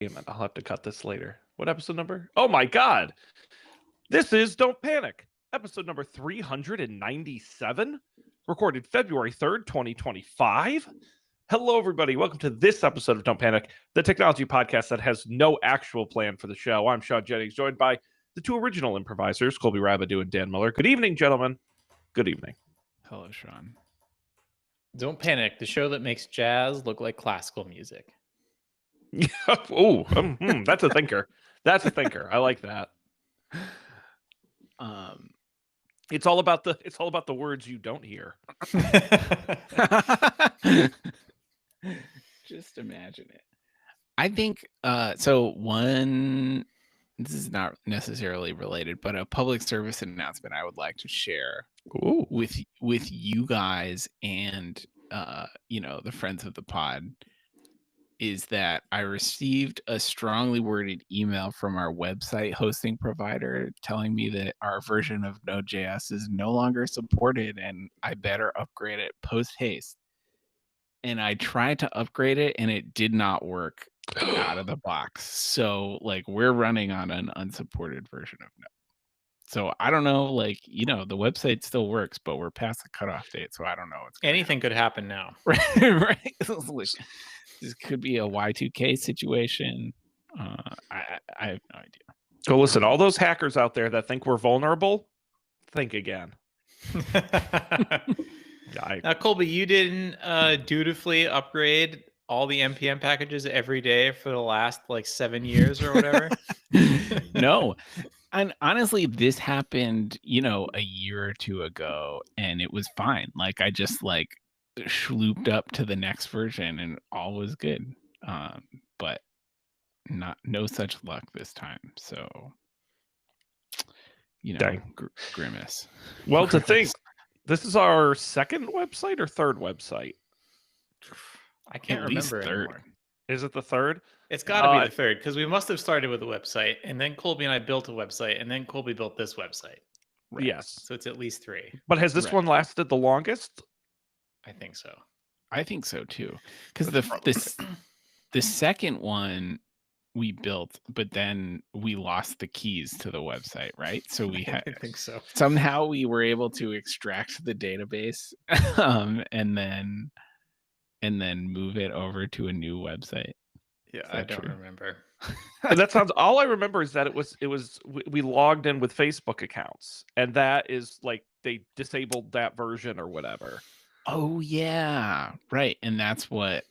Damn it, I'll have to cut this later. What episode number? Oh my god! This is Don't Panic, episode number 397, recorded February 3rd, 2025. Hello, everybody. Welcome to this episode of Don't Panic, the technology podcast that has no actual plan for the show. I'm Sean Jennings, joined by the two original improvisers, Colby Rabidou and Dan Miller. Good evening, gentlemen. Good evening. Hello, Sean. Don't Panic, the show that makes jazz look like classical music. Oh, that's a thinker. That's a thinker. I like that. It's all about the words you don't hear. Just imagine it. I think so. This is not necessarily related, but a public service announcement I would like to share with you guys and the friends of the pod is that I received a strongly worded email from our website hosting provider telling me that our version of Node.js is no longer supported and I better upgrade it post haste. And I tried to upgrade it and it did not work out of the box. So we're running on an unsupported version of Node. So I don't know, the website still works, but we're past the cutoff date. So I don't know. Anything could happen now. Right. This could be a Y2K situation. I have no idea. So listen, all those hackers out there that think we're vulnerable, think again. Now, Colby, you didn't dutifully upgrade all the NPM packages every day for the last 7 years or whatever? No. And honestly, this happened, a year or two ago, and it was fine. I just schlooped up to the next version and all was good. But no such luck this time. So grimace. Well, to think this is our second website or third website? I can't remember anymore. Is it the third? It's got to be the third, because we must have started with a website, and then Colby and I built a website, and then Colby built this website. Right. Yes. So it's at least 3. But has this one lasted the longest? I think so. I think so too. Because the second one we built, but then we lost the keys to the website, right? So we had I think so. Somehow we were able to extract the database and then move it over to a new website. Yeah, I don't remember. That sounds. All I remember is that it was we logged in with Facebook accounts, and that is they disabled that version or whatever. Oh yeah, right. And that's what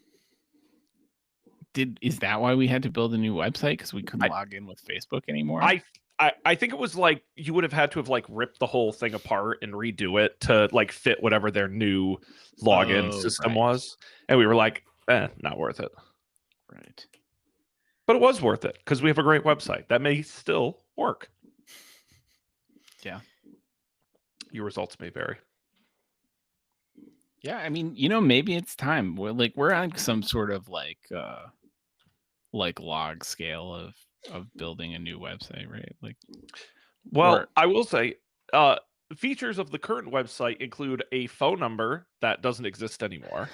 is that why we had to build a new website, because we couldn't log in with Facebook anymore? I think it was you would have had to have ripped the whole thing apart and redo it to fit whatever their new login system was, and we were not worth it. Right. But it was worth it because we have a great website that may still work. Yeah. Your results may vary. Yeah, I mean, maybe it's time. We're on some sort of log scale of building a new website, right? I will say, features of the current website include a phone number that doesn't exist anymore.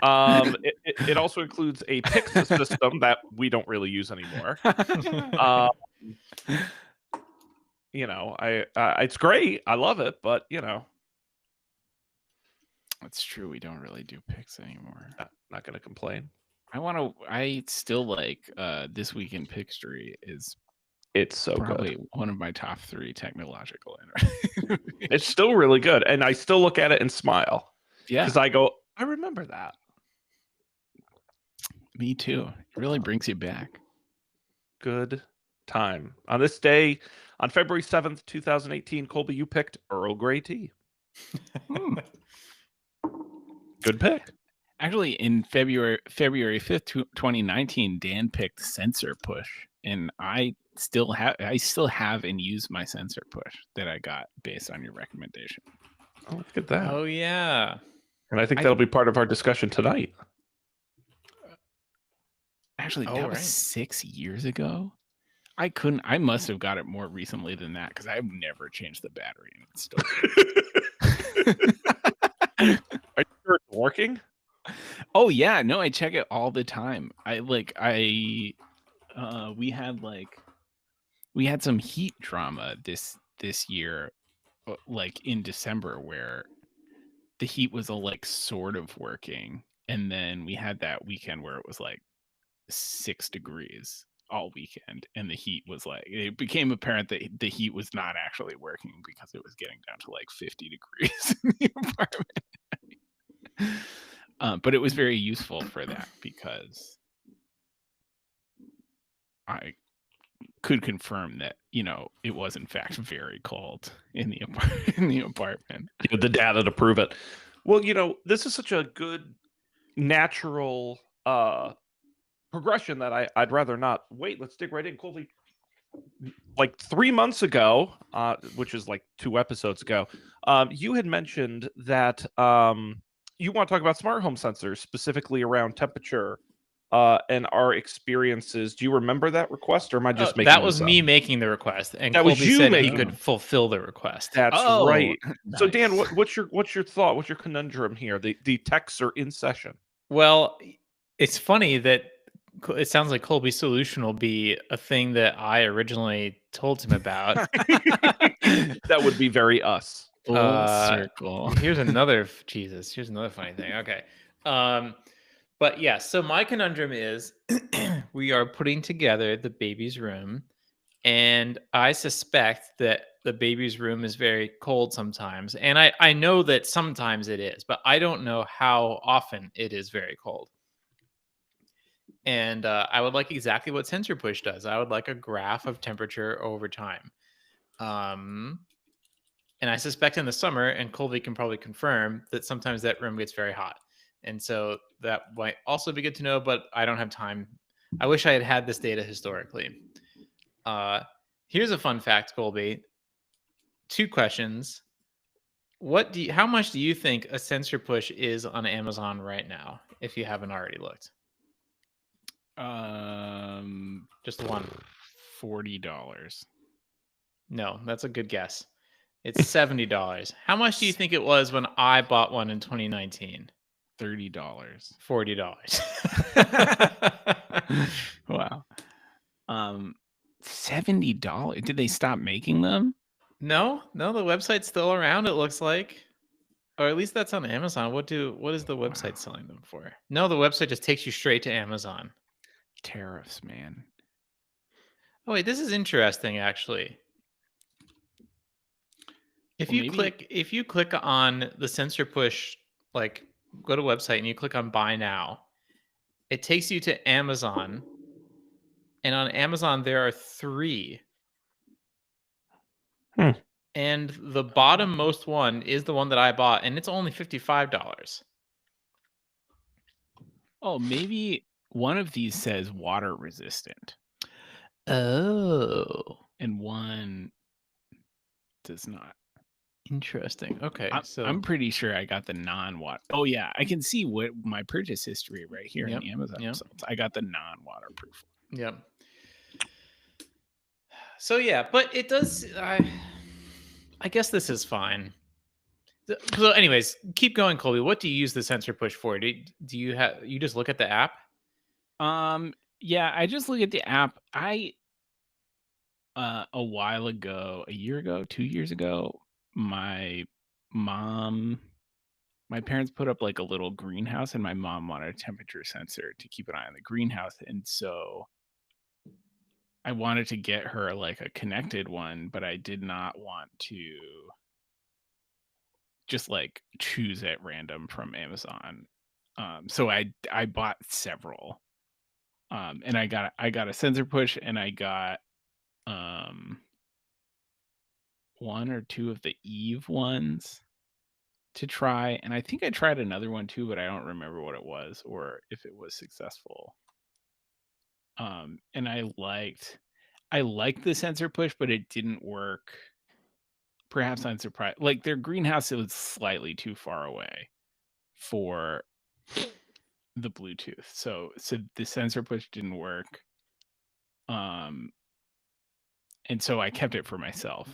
It also includes a Pix system that we don't really use anymore. It's great. I love it, but it's true. We don't really do Pix anymore. Not going to complain. I still This Week in Pixtory is. It's so probably good. One of my top 3 technological. It's still really good, and I still look at it and smile. Yeah, because I go, I remember that. Me too. It really brings you back. Good time. On this day, on February 7th, 2018, Colby, you picked Earl Grey tea. Good pick. Actually, in February 5th, 2019, Dan picked Sensor Push, and I still have and use my Sensor Push that I got based on your recommendation. Oh, look at that. Oh yeah. And I think that'll be part of our discussion tonight. Actually, that was 6 years ago. I must have got it more recently than that, because I've never changed the battery and it's still Are you sure it's working? Oh yeah, no, I check it all the time. We had some heat drama this year, like in December, where the heat was like sort of working, and then we had that weekend where it was like 6 degrees all weekend, and the heat was like, it became apparent that the heat was not actually working because it was getting down to like 50 degrees in the apartment. But it was very useful for that because I could confirm that, it was in fact very cold in the apartment. The data to prove it. Well, this is such a good natural progression that I'd rather not wait. Let's dig right in. Colby, like 3 months ago, which is like 2 episodes ago, you had mentioned that you want to talk about smart home sensors, specifically around temperature and our experiences. Do you remember that request, or am I just making that was this up? me making the request, and That was Colby you said making he could fulfill the request. That's right. Nice. So Dan, what's your thought? What's your conundrum here? The texts are in session. Well, it's funny that it sounds like Colby's solution will be a thing that I originally told him about. That would be very us. Full circle. Here's another funny thing. Okay. But yeah, so my conundrum is we are putting together the baby's room, and I suspect that the baby's room is very cold sometimes. And I know that sometimes it is, but I don't know how often it is very cold. And I would like exactly what Sensor Push does. I would like a graph of temperature over time. And I suspect in the summer, and Colby can probably confirm, that sometimes that room gets very hot. And so that might also be good to know, but I don't have time. I wish I had this data historically. Here's a fun fact, Colby. 2 questions. How much do you think a Sensor Push is on Amazon right now, if you haven't already looked? Just one. $40. No, that's a good guess. It's $70. How much do you think it was when I bought one in 2019? $30. $40. Wow. $70. Did they stop making them? No, the website's still around, it looks like. Or at least that's on Amazon. What is the website selling them for? No, the website just takes you straight to Amazon. Tariffs, man. Oh wait, this is interesting actually. If you click on the Sensor Push, like go to website and you click on buy now, it takes you to Amazon. And on Amazon there are 3. And the bottom most one is the one that I bought, and it's only $55. Oh, maybe one of these says water resistant. Oh. And one does not. Interesting. Okay. So I'm pretty sure I got the non-water. Oh yeah, I can see what my purchase history right here Yep, in the Amazon results. I got the non-waterproof. Yep. So yeah, but it does. I guess this is fine. So, anyways, keep going, Colby. What do you use the Sensor Push for? Do you just look at the app? Yeah, I just look at the app. A while ago, a year ago, 2 years ago, my parents put up like a little greenhouse, and my mom wanted a temperature sensor to keep an eye on the greenhouse, and so I wanted to get her like a connected one, but I did not want to just like choose at random from Amazon. So I bought several. And I got a Sensor Push, and I got 1 or 2 of the Eve ones to try, and I think I tried another one too, but I don't remember what it was or if it was successful. And I liked the Sensor Push, but it didn't work. Perhaps I'm surprised. Like their greenhouse, it was slightly too far away for the Bluetooth, so the Sensor Push didn't work. And so I kept it for myself.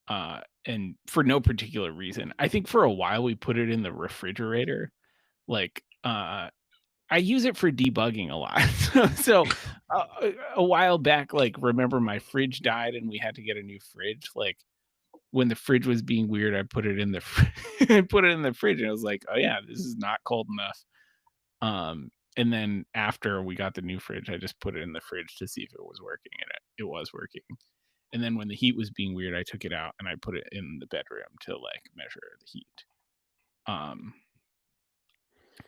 And for no particular reason. I think for a while we put it in the refrigerator, like I use it for debugging a lot. So a while back, like, remember my fridge died and we had to get a new fridge. Like, when the fridge was being weird, I put it in the I put it in the fridge and I was like, oh yeah, this is not cold enough. And then after we got the new fridge, I just put it in the fridge to see if it was working, and it was working. And then when the heat was being weird, I took it out and I put it in the bedroom to like measure the heat.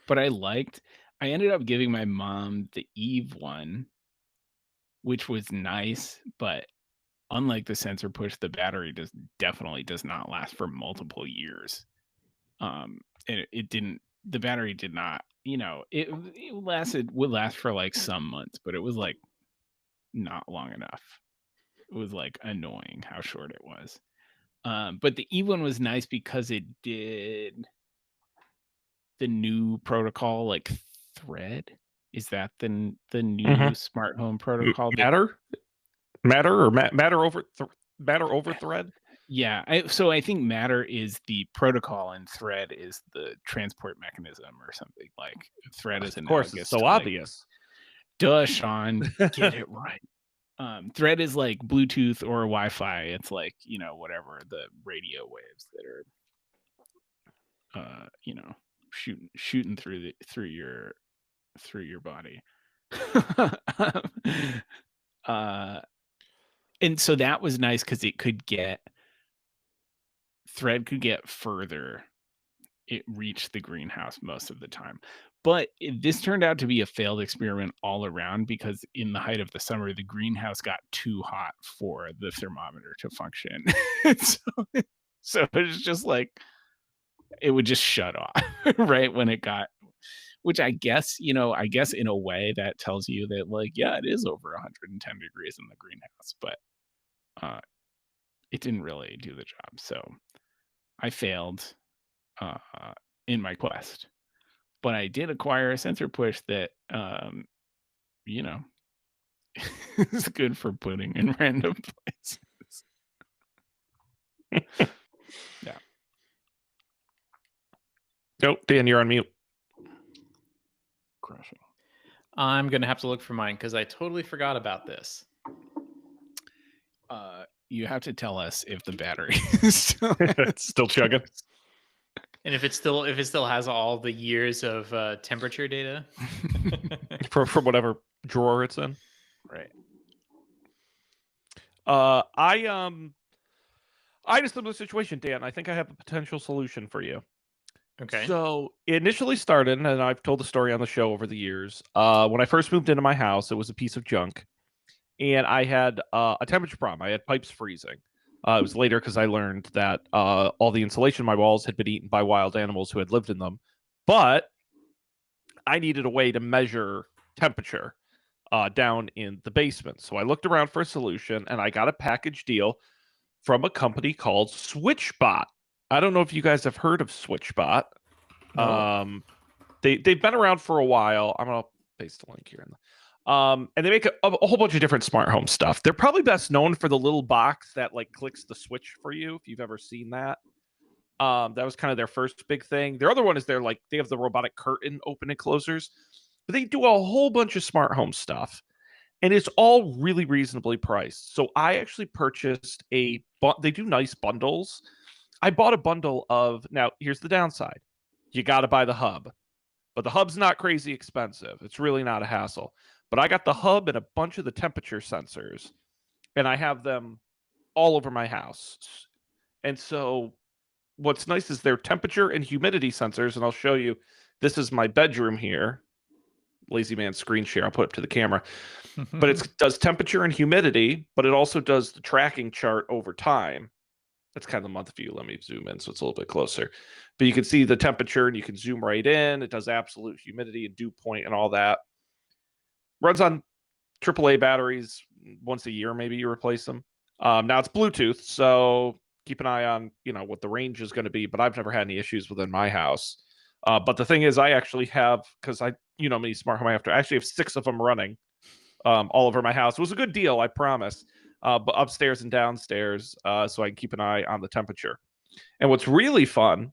But I ended up giving my mom the Eve one, which was nice, but unlike the sensor push, the battery definitely does not last for multiple years. And the battery did not, it would last for like some months, but it was like not long enough. It was like annoying how short it was. But the Eve one was nice because it did the new protocol, like Thread. Is that the new smart home protocol? Matter over Thread? Yeah. I think Matter is the protocol and Thread is the transport mechanism or something. Like Thread is of course, it's so obvious. Duh, Sean, get it right. Thread is like Bluetooth or Wi-Fi. It's like, whatever the radio waves that are shooting through your body. And so that was nice because Thread could get further. It reached the greenhouse most of the time. But this turned out to be a failed experiment all around because in the height of the summer, the greenhouse got too hot for the thermometer to function. So it's just like, it would just shut off right when it got, which I guess in a way that tells you that like, yeah, it is over 110 degrees in the greenhouse, but it didn't really do the job. So I failed in my quest. But I did acquire a sensor push that, is good for putting in random places. Yeah. Nope, Dan, you're on mute. Crushing. I'm going to have to look for mine because I totally forgot about this. You have to tell us if the battery is still chugging. And if it still has all the years of temperature data from whatever drawer it's in, right? I had a similar situation, Dan. I think I have a potential solution for you. Okay. So it initially started, and I've told the story on the show over the years. When I first moved into my house, it was a piece of junk, and I had a temperature problem. I had pipes freezing. It was later because I learned that all the insulation in my walls had been eaten by wild animals who had lived in them. But I needed a way to measure temperature down in the basement. So I looked around for a solution, and I got a package deal from a company called SwitchBot. I don't know if you guys have heard of SwitchBot. No. They've been around for a while. I'm going to paste the link here. And they make a whole bunch of different smart home stuff. They're probably best known for the little box that like clicks the switch for you, if you've ever seen that. That was kind of their first big thing. Their other one is they have the robotic curtain open and closers. But they do a whole bunch of smart home stuff. And it's all really reasonably priced. So I actually purchased they do nice bundles. I bought a bundle of, now here's the downside. You got to buy the hub. But the hub's not crazy expensive. It's really not a hassle. But I got the hub and a bunch of the temperature sensors, and I have them all over my house. And so what's nice is they're temperature and humidity sensors, and I'll show you. This is my bedroom here. Lazy man screen share. I'll put it to the camera. But it does temperature and humidity, but it also does the tracking chart over time. That's kind of the month view. Let me zoom in so it's a little bit closer. But you can see the temperature, and you can zoom right in. It does absolute humidity and dew point and all that. Runs on AAA batteries. Once a year, maybe you replace them. Now it's Bluetooth, so keep an eye on what the range is going to be. But I've never had any issues within my house. But the thing is, I actually have, because me smart home. I actually have 6 of them running all over my house. It was a good deal, I promise. But upstairs and downstairs, so I can keep an eye on the temperature. And what's really fun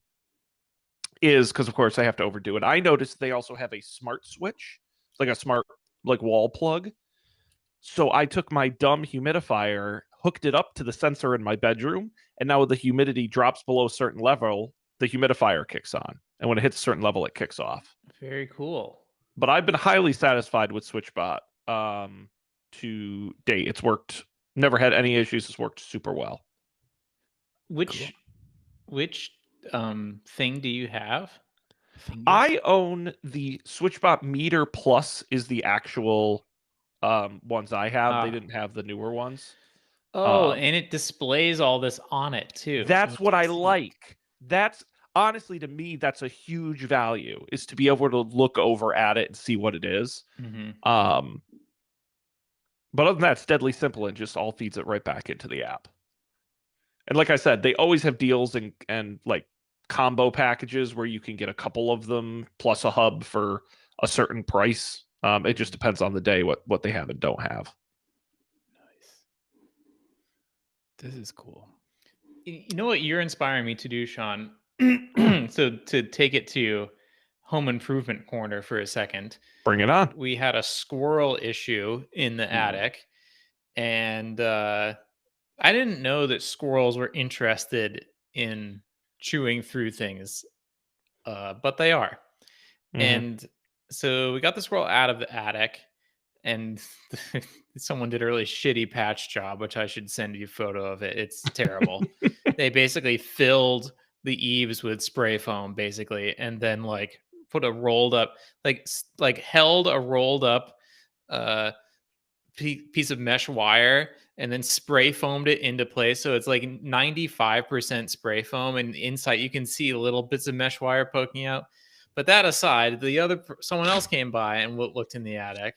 is, because of course I have to overdo it, I noticed they also have a smart switch, like a smart wall plug. So I took my dumb humidifier, hooked it up to the sensor in my bedroom, and now when the humidity drops below a certain level, the humidifier kicks on. And when it hits a certain level, it kicks off. Very cool. But I've been highly satisfied with SwitchBot to date. It's worked, never had any issues. It's worked super well. Which thing do you have? I own the SwitchBot Meter Plus is the actual ones I have. They didn't have the newer ones. Oh, and it displays all this on it too. That's what I like. That's honestly, to me, that's a huge value, is to be able to look over at it and see what it is. Mm-hmm. But other than that, it's deadly simple and just all feeds it right back into the app. And like I said, they always have deals and like combo packages where you can get a couple of them plus a hub for a certain price. It just depends on the day what they have and don't have. Nice. This is cool. You know what you're inspiring me to do, Sean? So to take it to home improvement corner for a second. Bring it on. We had a squirrel issue in the attic, and I didn't know that squirrels were interested in chewing through things, but they are. And so we got the squirrel out of the attic, and someone did a really shitty patch job, which I should send you a photo of it. It's terrible. They basically filled the eaves with spray foam, basically, and then like put a rolled up, like held a rolled up piece of mesh wire and then spray foamed it into place. So it's like 95% spray foam, and inside you can see little bits of mesh wire poking out. But that aside, someone else came by and looked in the attic,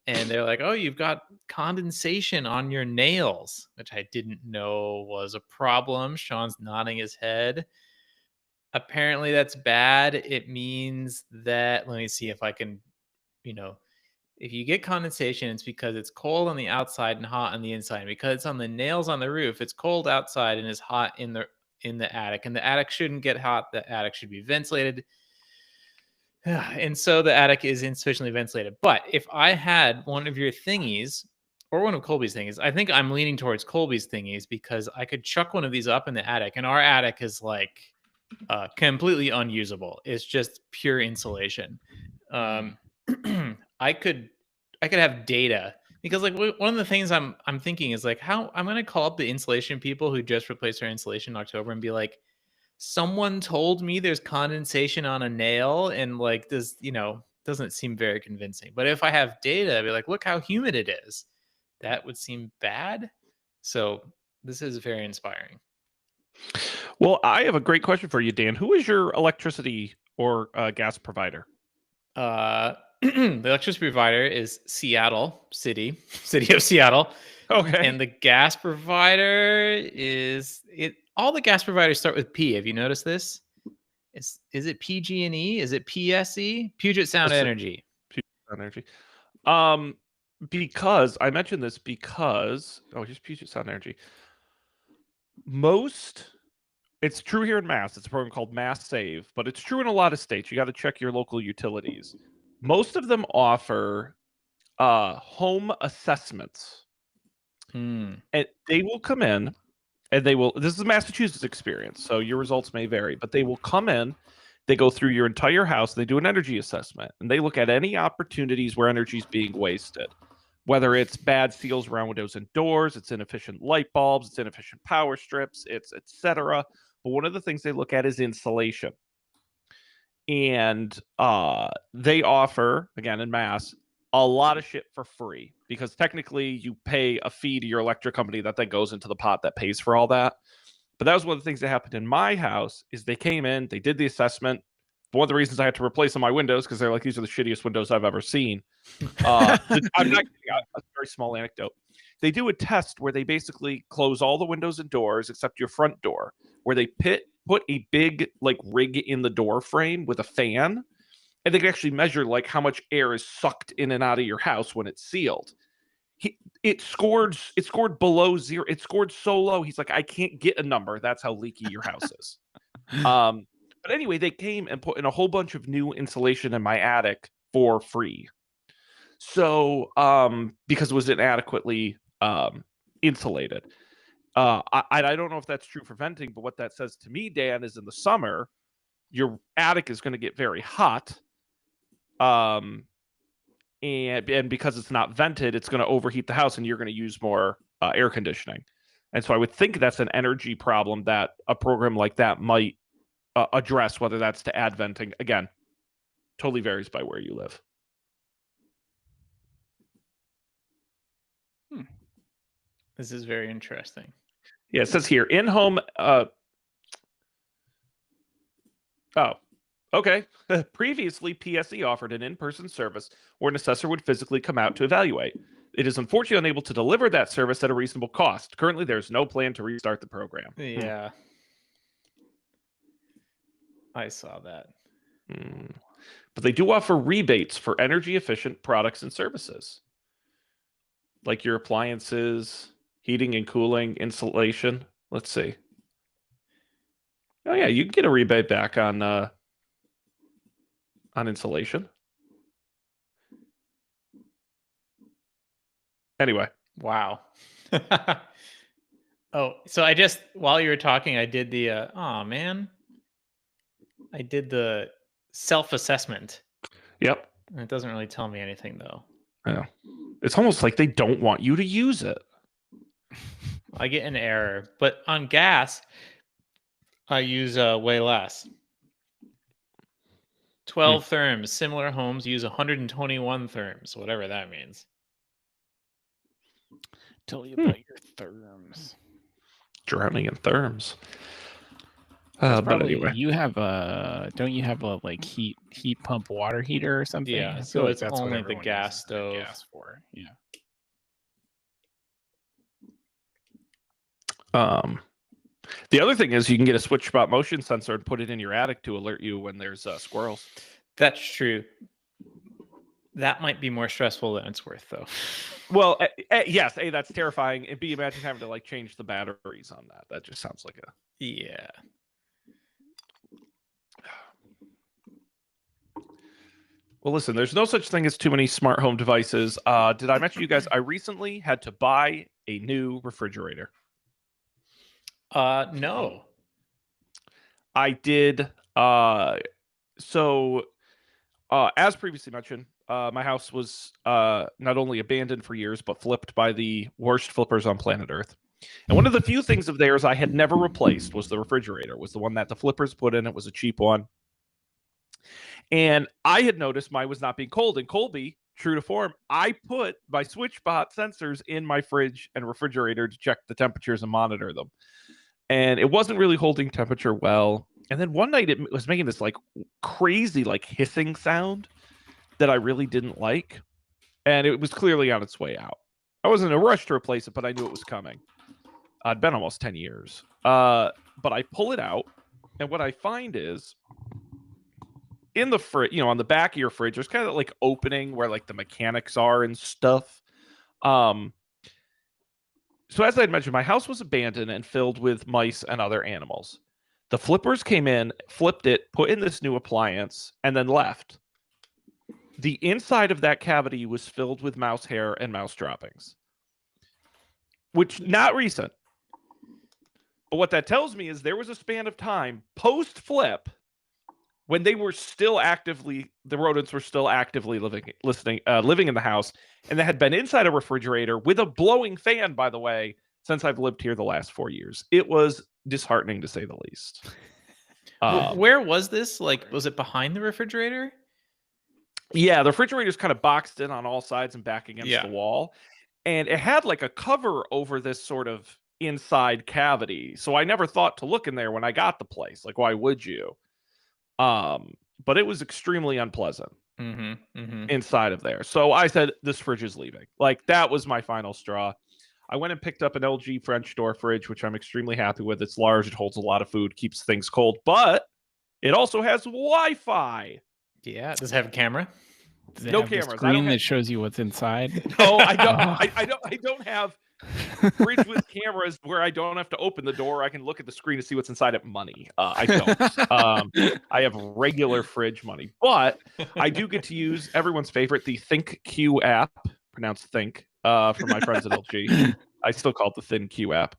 and they're like, "Oh, you've got condensation on your nails," which I didn't know was a problem. Sean's nodding his head. Apparently that's bad. It means that, let me see if I can, if you get condensation, it's because it's cold on the outside and hot on the inside. Because it's on the nails on the roof, it's cold outside and is hot in the attic. And the attic shouldn't get hot. The attic should be ventilated. And so the attic is insufficiently ventilated. But if I had one of your thingies or one of Colby's thingies, I think I'm leaning towards Colby's thingies, because I could chuck one of these up in the attic, and our attic is like completely unusable. It's just pure insulation. I could have data, because like one of the things I'm thinking is like, how I'm going to call up the insulation people who just replaced our insulation in October and be like, someone told me there's condensation on a nail, and like this, doesn't seem very convincing. But if I have data, I'd be like, look how humid it is. That would seem bad. So this is very inspiring. Well, I have a great question for you, Dan. Who is your electricity or gas provider? The electricity provider is Seattle City of Seattle. Okay. And the gas provider is it. All the gas providers start with P. Have you noticed this? Is it PG&E? Is it PSE? Puget Sound Energy. Puget Sound Energy. Because I mentioned this because just Puget Sound Energy. It's true here in Mass. It's a program called Mass Save, but it's true in a lot of states. You got to check your local utilities. Most of them offer home assessments. And they will come in and this is a Massachusetts experience, so your results may vary, but they will come in, they go through your entire house, they do an energy assessment, and they look at any opportunities where energy is being wasted. Whether it's bad seals around windows and doors, it's inefficient light bulbs, it's inefficient power strips, it's etc. But one of the things they look at is insulation. And they offer, again in Mass, a lot of shit for free, because technically you pay a fee to your electric company that then goes into the pot that pays for all that. But that was one of the things that happened in my house. Is they came in, they did the assessment. One of the reasons I had to replace all my windows, because they're like, these are the shittiest windows I've ever seen. I'm not kidding. A very small anecdote. They do a test where they basically close all the windows and doors except your front door, where they put a big like rig in the door frame with a fan, and they can actually measure like how much air is sucked in and out of your house when it's sealed. It scored below zero. It scored so low. He's like, I can't get a number. That's how leaky your house is. But anyway, they came and put in a whole bunch of new insulation in my attic for free. So, because it was inadequately insulated. I don't know if that's true for venting, but what that says to me, Dan, is in the summer, your attic is going to get very hot. And because it's not vented, it's going to overheat the house, and you're going to use more air conditioning. And so I would think that's an energy problem that a program like that might address, whether that's to add venting. Again, totally varies by where you live. This is very interesting. Yeah, it says here, in-home... Oh, okay. Previously, PSE offered an in-person service where an assessor would physically come out to evaluate. It is unfortunately unable to deliver that service at a reasonable cost. Currently, there's no plan to restart the program. Yeah. I saw that. But they do offer rebates for energy-efficient products and services. Like your appliances, heating and cooling, insulation. Let's see. Oh, yeah, you can get a rebate back on insulation. Anyway. Wow. Oh, so I just, while you were talking, I did the, I did the self-assessment. Yep. It doesn't really tell me anything, though. Yeah. It's almost like they don't want you to use it. I get an error, but on gas, I use way less. 12 therms. Similar homes use 121 therms, whatever that means. Tell you about your therms. Drowning in therms. But anyway, you have don't you have a like heat pump water heater or something? Yeah, so it's only the gas stove. Gas for. Yeah. The other thing is you can get a switch spot motion sensor and put it in your attic to alert you when there's squirrels. That's true. That might be more stressful than it's worth, though. Well, yes, A, that's terrifying. And B, imagine having to like change the batteries on that. That just sounds like a... Yeah. Well, listen, there's no such thing as too many smart home devices. Did I mention you guys, I recently had to buy a new refrigerator. No. I did. So, as previously mentioned, my house was not only abandoned for years, but flipped by the worst flippers on planet Earth. And one of the few things of theirs I had never replaced was the refrigerator. It was the one that the flippers put in. It was a cheap one. And I had noticed mine was not being cold. And Colby, true to form, I put my SwitchBot sensors in my fridge and refrigerator to check the temperatures and monitor them. And it wasn't really holding temperature well. And then one night it was making this like crazy like hissing sound that I really didn't like. And it was clearly on its way out. I wasn't in a rush to replace it, but I knew it was coming. It'd been almost 10 years. But I pull it out, and what I find is in the fridge, you know, on the back of your fridge, there's kind of like opening where like the mechanics are and stuff. So as I had mentioned, my house was abandoned and filled with mice and other animals. The flippers came in, flipped it, put in this new appliance, and then left. The inside of that cavity was filled with mouse hair and mouse droppings, which not recent. But what that tells me is there was a span of time post-flip when they were still actively, the rodents were still actively living in the house, and they had been inside a refrigerator with a blowing fan, by the way, since I've lived here the last 4 years. It was disheartening to say the least. Where was this? Like, was it behind the refrigerator? Yeah, the refrigerator's kind of boxed in on all sides and back against the wall. And it had like a cover over this sort of inside cavity. So I never thought to look in there when I got the place. Like, why would you? But it was extremely unpleasant inside of there. So I said, this fridge is leaving. Like, that was my final straw. I went and picked up an LG French door fridge, which I'm extremely happy with. It's large. It holds a lot of food, keeps things cold, but it also has Wi-Fi. Yeah. Does it have a camera? Does it have cameras. Screen that shows you what's inside. No, I don't. I don't have fridge with cameras where I don't have to open the door. I can look at the screen to see what's inside it. Money. I don't. I have regular fridge money, but I do get to use everyone's favorite, the ThinkQ app, pronounced Think, for my friends at LG. I still call it the ThinQ app.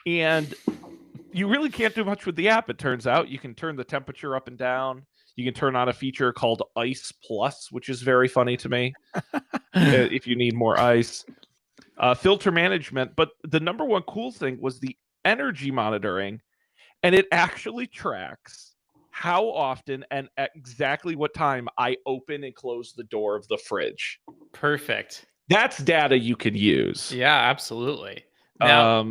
And you really can't do much with the app, it turns out. You can turn the temperature up and down. You can turn on a feature called Ice Plus, which is very funny to me, if you need more ice. Filter management. But the number one cool thing was the energy monitoring, and it actually tracks how often and at exactly what time I open and close the door of the fridge. Perfect. That's data you can use. Yeah, absolutely. Now,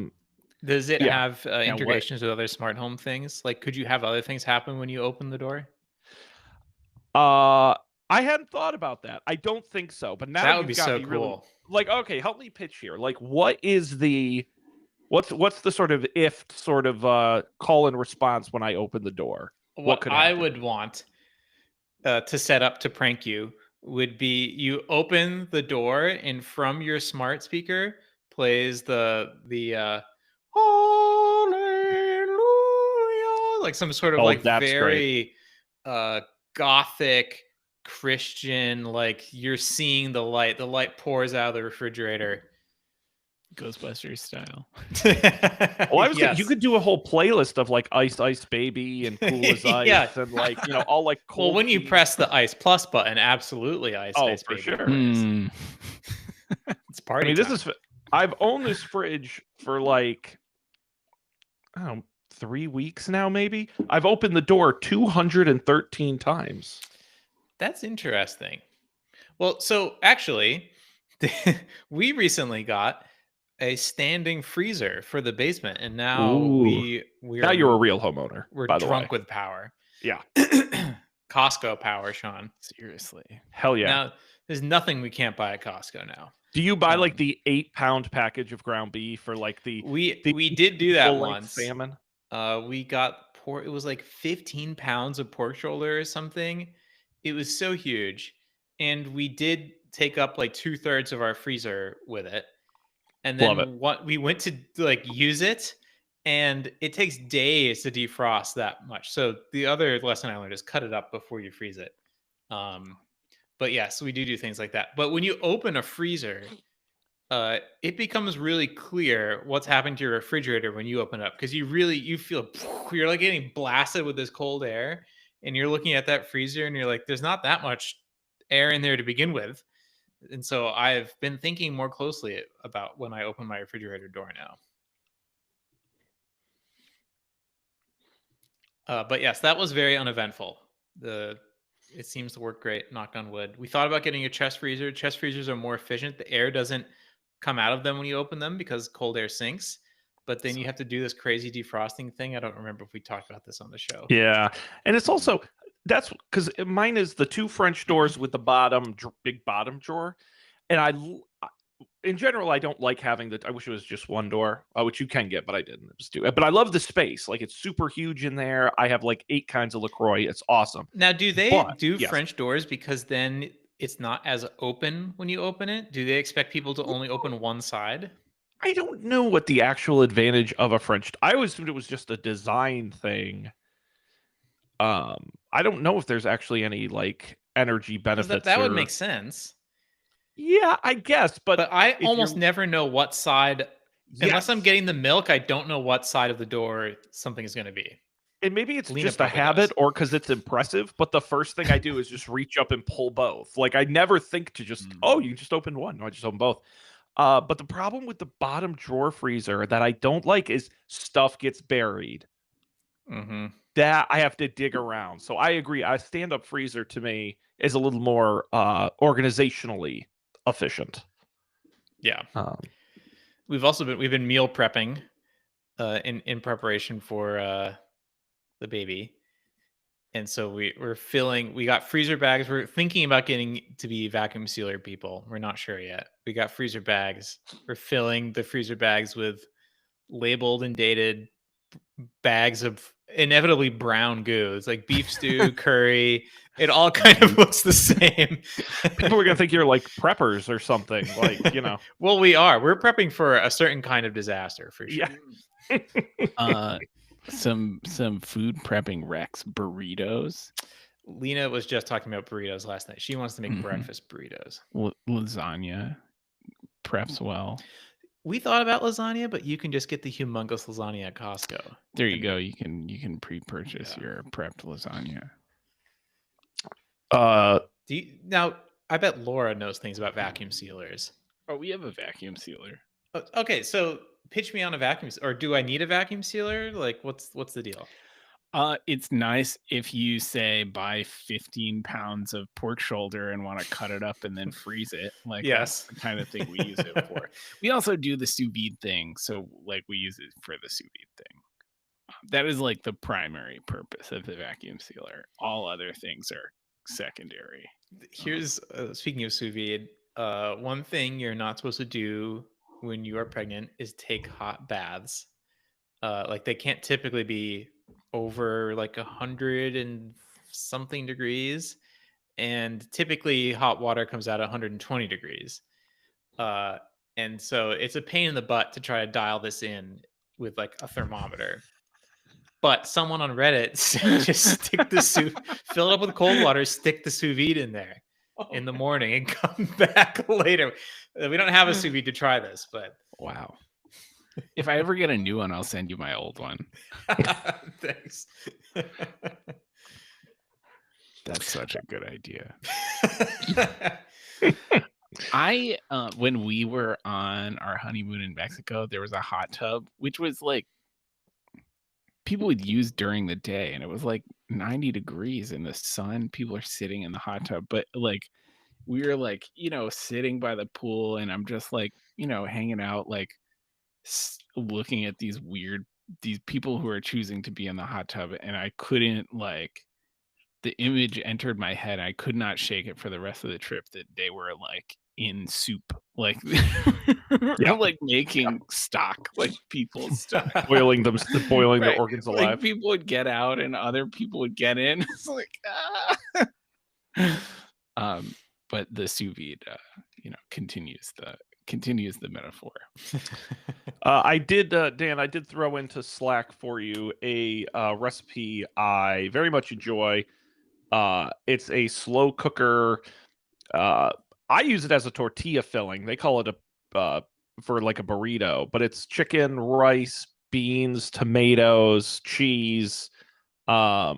does it have integrations with other smart home things? Like, could you have other things happen when you open the door? I hadn't thought about that. I don't think so. But now that would be so cool. Really, like, okay, help me pitch here. Like, what's the sort of call and response when I open the door? What could I would want to set up to prank you would be you open the door and from your smart speaker plays the Hallelujah, like some sort of very gothic Christian, like you're seeing the light pours out of the refrigerator, Ghostbusters style. Well, I was thinking you could do a whole playlist of like Ice Ice Baby and Cool as Ice and like, all like cold. Well, when you press the Ice Plus button, absolutely Ice Ice for Baby. Sure. It's party. I mean, I've owned this fridge for like, I don't know, 3 weeks now, maybe. I've opened the door 213 times. That's interesting. Well, so actually, we recently got a standing freezer for the basement, and now we're now you're a real homeowner. We're by the drunk way. with power. Yeah. Costco power, Sean. Seriously. Hell yeah. Now there's nothing we can't buy at Costco now. Do you buy like the 8-pound package of ground beef or like we did do that once. Salmon. We got pork. It was like 15 pounds of pork shoulder or something. It was so huge, and we did take up like 2/3 of our freezer with it. And then we went to like use it, and it takes days to defrost that much. So the other lesson I learned is cut it up before you freeze it. But yes, we do things like that. But when you open a freezer, it becomes really clear what's happened to your refrigerator when you open it up, because you feel you're like getting blasted with this cold air, and you're looking at that freezer and you're like, there's not that much air in there to begin with. And so I've been thinking more closely about when I open my refrigerator door now. But yes, that was very uneventful. It seems to work great, knock on wood. We thought about getting a chest freezer. Chest freezers are more efficient. The air doesn't come out of them when you open them because cold air sinks. But then you have to do this crazy defrosting thing. I don't remember if we talked about this on the show. Yeah. And it's also, that's because mine is the 2 French doors with the big bottom drawer. And in general, I don't like having I wish it was just one door, which you can get, but I didn't. But I love the space. Like, it's super huge in there. I have like 8 kinds of LaCroix. It's awesome. Now, do they do French doors because then it's not as open when you open it? Do they expect people to only open one side? I don't know what the actual advantage of a French. I always assumed it was just a design thing. I don't know if there's actually any like energy benefits. That would make sense. Yeah, I guess, but I almost never know what side. Unless I'm getting the milk, I don't know what side of the door something is going to be. And maybe it's just a habit or because it's impressive, but the first thing I do is just reach up and pull both. Like, I never think to just, you can just open one. No, I just open both. But the problem with the bottom drawer freezer that I don't like is stuff gets buried. Mm-hmm. That I have to dig around. So I agree. A stand-up freezer to me is a little more organizationally efficient. Yeah. We've been meal prepping in preparation for the baby. And so we got freezer bags. We're thinking about getting to be vacuum sealer people. We're not sure yet. We got freezer bags. We're filling the freezer bags with labeled and dated bags of inevitably brown goo. It's like beef stew, curry. It all kind of looks the same. People are gonna think you're like preppers or something. Like, you know. Well, we are. We're prepping for a certain kind of disaster for sure. Yeah. Some food prepping Rex burritos. Lena was just talking about burritos last night. She wants to make breakfast burritos. Lasagna preps well. We thought about lasagna, but you can just get the humongous lasagna at Costco. There you go. You can pre-purchase your prepped lasagna. Now, I bet Laura knows things about vacuum sealers. Oh, we have a vacuum sealer. Okay, so pitch me on a vacuum, or do I need a vacuum sealer? Like, what's the deal? It's nice if you say buy 15 pounds of pork shoulder and want to cut it up and then freeze it. Like, yes, that's the kind of thing we use it for. We also do the sous vide thing, so like we use it for the sous vide thing. That is like the primary purpose of the vacuum sealer. All other things are secondary. Here's speaking of sous vide, one thing you're not supposed to do when you are pregnant is take hot baths. Like they can't typically be over like 100 and something degrees, and typically hot water comes out at 120 degrees. And so it's a pain in the butt to try to dial this in with like a thermometer. But someone on Reddit just fill it up with cold water, stick the sous vide in there in the morning, and come back later. We don't have a sous vide to try this, but wow. If I ever get a new one, I'll send you my old one. Thanks. That's such a good idea. When we were on our honeymoon in Mexico, there was a hot tub, which was like people would use during the day, and it was like 90 degrees in the sun. People are sitting in the hot tub, but like we were like, sitting by the pool, and I'm just like, hanging out, like looking at these people who are choosing to be in the hot tub, and I couldn't, like, the image entered my head. I could not shake it for the rest of the trip that they were like in soup, like like making stock, like people's stock, boiling right. the organs alive. Like people would get out and other people would get in. It's like but the sous vide continues the metaphor. I did, Dan, I did throw into Slack for you a recipe I very much enjoy. It's a slow cooker. I use it as a tortilla filling. They call it for like a burrito, but it's chicken, rice, beans, tomatoes, cheese, a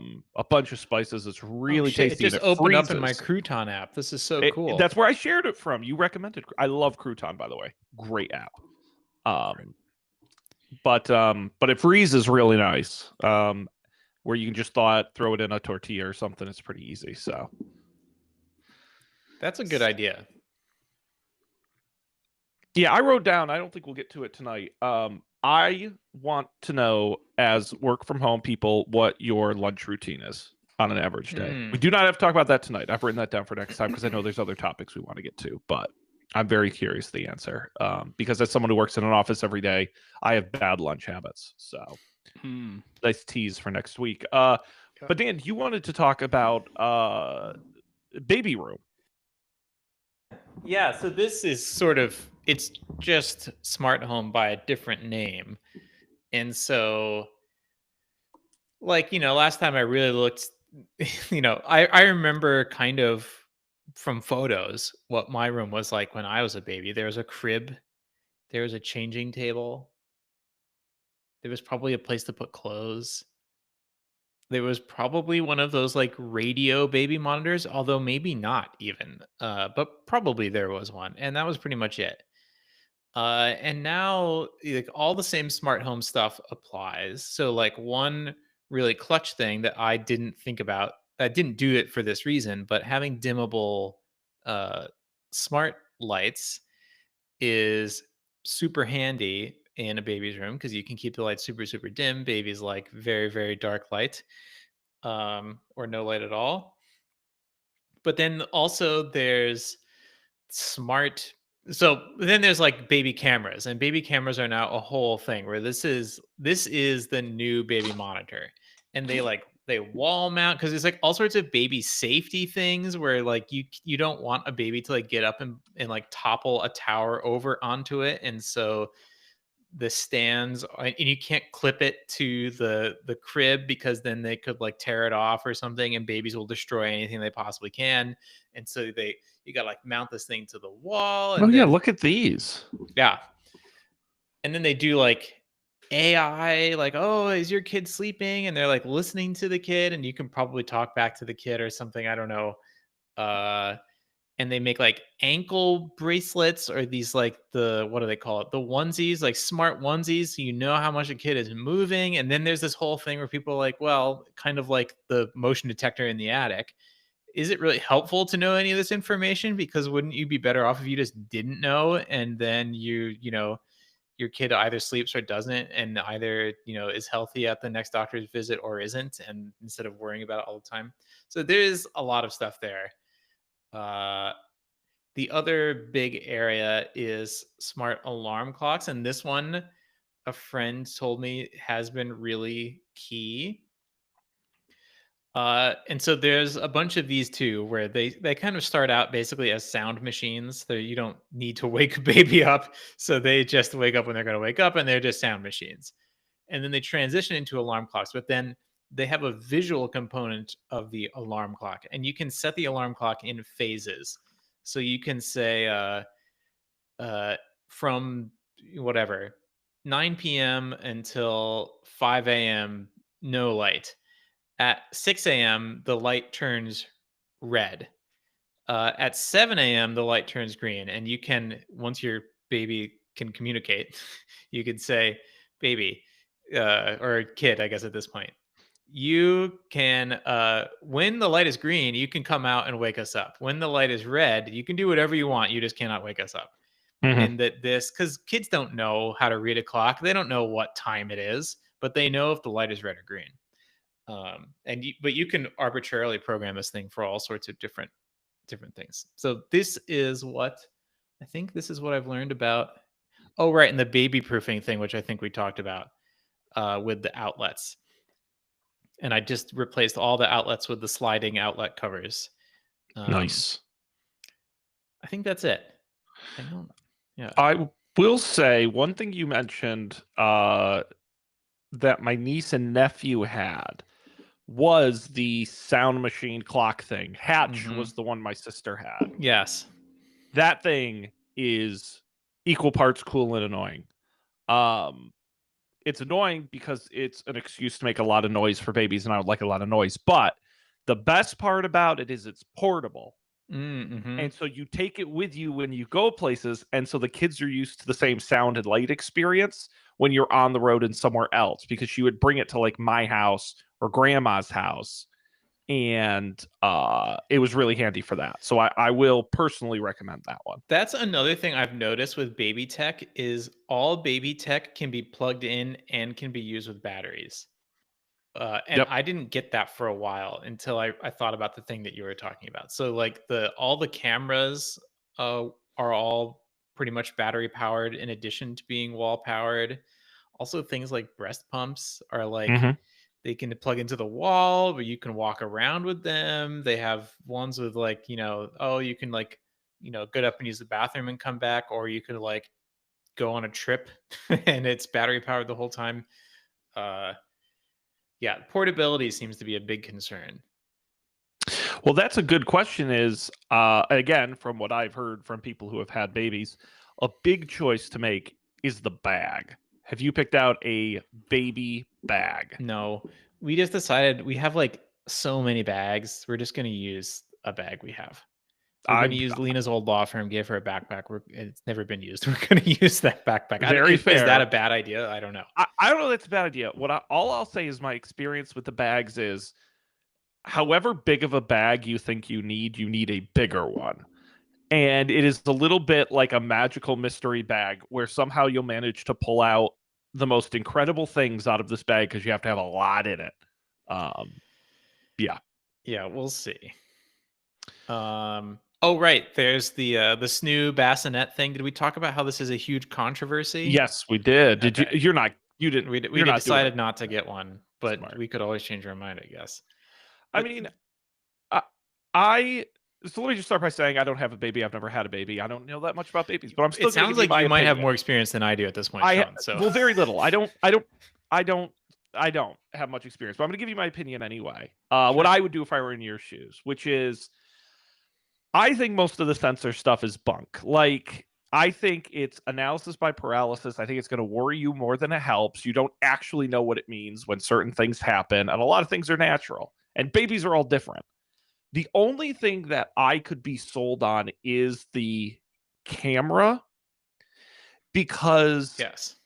bunch of spices. It's really tasty. It just opened up in my Crouton app. This is so cool. That's where I shared it from. You recommended. I love Crouton, by the way. Great app. But it freezes really nice. Where you can just throw it in a tortilla or something. It's pretty easy. So that's a good idea. Yeah, I wrote down. I don't think we'll get to it tonight. I want to know, as work from home people, what your lunch routine is on an average day. We do not have to talk about that tonight. I've written that down for next time because I know there's other topics we want to get to, but I'm very curious the answer. Because as someone who works in an office every day, I have bad lunch habits. So nice tease for next week. But Dan, you wanted to talk about baby room. Yeah, so this is sort of, it's just smart home by a different name. And so, like, last time I really looked, I remember kind of from photos what my room was like when I was a baby. There was a crib, there was a changing table, there was probably a place to put clothes. There was probably one of those like radio baby monitors, although maybe not even, but probably there was one. And that was pretty much it. And now like all the same smart home stuff applies. So like one really clutch thing that I didn't think about, I didn't do it for this reason, but having dimmable smart lights is super handy in a baby's room because you can keep the light super, super dim. Babies like very, very dark light or no light at all. But then also there's smart So then there's like baby cameras, and baby cameras are now a whole thing where this is the new baby monitor, and they wall mount because there's like all sorts of baby safety things where like you don't want a baby to like get up and like topple a tower over onto it, and so the stands and you can't clip it to the crib because then they could like tear it off or something, and babies will destroy anything they possibly can, and so you got to like mount this thing to the wall. And Oh yeah, then, look at these. yeah. And then they do like AI, like, oh, is your kid sleeping? And they're like listening to the kid, and you can probably talk back to the kid or something. I don't know. And they make like ankle bracelets or these like what do they call it? The onesies, like smart onesies. So you know how much a kid is moving. And then there's this whole thing where people are like, well, kind of like the motion detector in the attic. Is it really helpful to know any of this information? Because wouldn't you be better off if you just didn't know, and then you know, your kid either sleeps or doesn't, and either, you know, is healthy at the next doctor's visit or isn't, and instead of worrying about it all the time. So there's a lot of stuff there. The other big area is smart alarm clocks, and this one, a friend told me, has been really key. And so there's a bunch of these too, where they kind of start out basically as sound machines. So you don't need to wake a baby up, so they just wake up when they're going to wake up, and they're just sound machines. And then they transition into alarm clocks, but then they have a visual component of the alarm clock, and you can set the alarm clock in phases. So you can say from whatever 9 p.m. until 5 a.m. no light. At 6 a.m., the light turns red. At 7 a.m., the light turns green. And you can, once your baby can communicate, you could say, baby, or kid, I guess at this point, you can, when the light is green, you can come out and wake us up. When the light is red, you can do whatever you want. You just cannot wake us up. Mhm. And that because kids don't know how to read a clock, they don't know what time it is, but they know if the light is red or green. But you can arbitrarily program this thing for all sorts of different things. So this is what I've learned about. Oh, right, and the baby proofing thing, which I think we talked about with the outlets. And I just replaced all the outlets with the sliding outlet covers. Nice. I think that's it. I don't. Yeah. I will say one thing you mentioned that my niece and nephew had was the sound machine clock thing. Hatch was the one my sister had. Yes. That thing is equal parts cool and annoying. It's annoying because it's an excuse to make a lot of noise for babies, and I would like a lot of noise. But the best part about it is it's portable. Mm-hmm. And so you take it with you when you go places, and so the kids are used to the same sound and light experience when you're on the road and somewhere else, because you would bring it to like my house or grandma's house, and it was really handy for that. So I will personally recommend that one. That's another thing I've noticed with baby tech is all baby tech can be plugged in and can be used with batteries. And Yep. I didn't get that for a while until I thought about the thing that you were talking about. So like all the cameras are all pretty much battery powered in addition to being wall powered. Also things like breast pumps are like they can plug into the wall, but you can walk around with them. They have ones with like, you know, oh, you can like, you know, get up and use the bathroom and come back, or you could like go on a trip and it's battery powered the whole time. Yeah, portability seems to be a big concern. Well, that's a good question. Is again, from what I've heard from people who have had babies, a big choice to make is the bag. Have you picked out a baby bag? No, we just decided we have like so many bags. We're just going to use a bag we have. We're going to use Lena's old law firm, gave her a backpack. It's never been used. We're going to use that backpack. Very fair. Is that a bad idea? I don't know. I don't know that's a bad idea. All I'll say is my experience with the bags is, however big of a bag you think you need a bigger one. And it is a little bit like a magical mystery bag where somehow you'll manage to pull out the most incredible things out of this bag because you have to have a lot in it. Yeah. Yeah, we'll see. Oh, right. There's the snoo bassinet thing. Did we talk about how this is a huge controversy? Yes, we did. Did Okay. you? You're not. You didn't. We you're not doing decided it. not to get one, but Smart. we could always change our mind, I guess. I But mean, I so let me just start by saying I don't have a baby. I've never had a baby. I don't know that much about babies, but I'm still. it sounds like you might have more experience than I do at this point, Sean. So well, very little. I don't have much experience, but I'm going to give you my opinion anyway. What I would do if I were in your shoes, which is, I think most of the sensor stuff is bunk. Like, I think it's analysis by paralysis. I think it's going to worry you more than it helps. You don't actually know what it means when certain things happen, and a lot of things are natural, and babies are all different. The only thing that I could be sold on is the camera, because yes,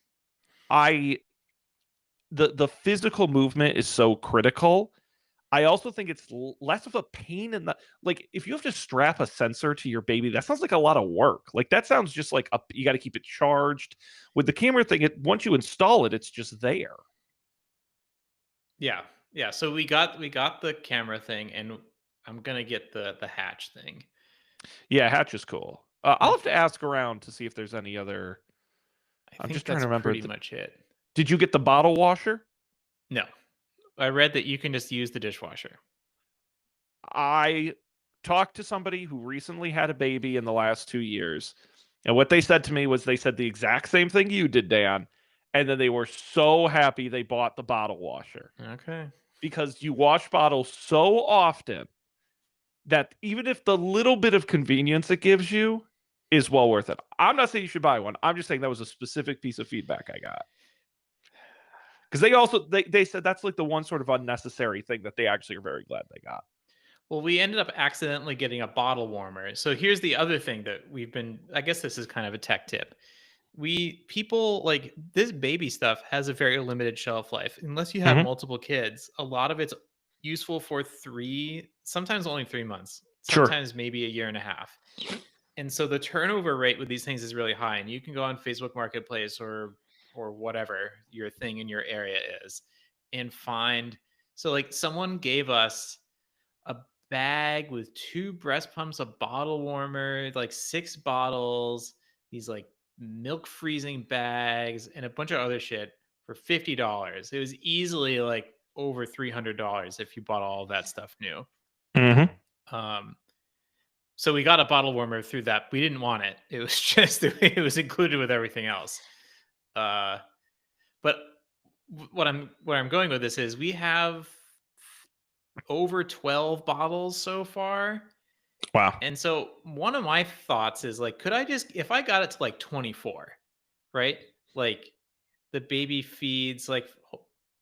the physical movement is so critical. I also think it's less of a pain in the, like, if you have to strap a sensor to your baby, that sounds like a lot of work. Like, that sounds just like you got to keep it charged. With the camera thing, once you install it, it's just there. Yeah. So we got the camera thing, and I'm gonna get the hatch thing. Yeah, hatch is cool. I'll have to ask around to see if there's any other. I'm just trying to remember. Pretty much it. Did you get the bottle washer? No, I read that you can just use the dishwasher. I talked to somebody who recently had a baby in the last 2 years, and what they said to me was they said the exact same thing you did, Dan, and then they were so happy they bought the bottle washer. Okay. Because you wash bottles so often that even if the little bit of convenience it gives you is well worth it. I'm not saying you should buy one. I'm just saying that was a specific piece of feedback I got. Because they also they said that's like the one sort of unnecessary thing that they actually are very glad they got. Well, we ended up accidentally getting a bottle warmer. So here's the other thing that we've been, I guess this is kind of a tech tip. People like this baby stuff has a very limited shelf life. Unless you have multiple kids, a lot of it's useful for sometimes only 3 months, sometimes maybe a year and a half. And so the turnover rate with these things is really high. And you can go on Facebook Marketplace or whatever your thing in your area is and find. So like someone gave us a bag with 2 breast pumps, a bottle warmer, like 6 bottles, these like milk freezing bags, and a bunch of other shit for $50. It was easily like over $300 if you bought all of that stuff new. So we got a bottle warmer through that. We didn't want it. It was just it was included with everything else. But what I'm going with this is we have over 12 bottles so far. Wow. And so one of my thoughts is like, could I just, if I got it to like 24, right? Like the baby feeds, like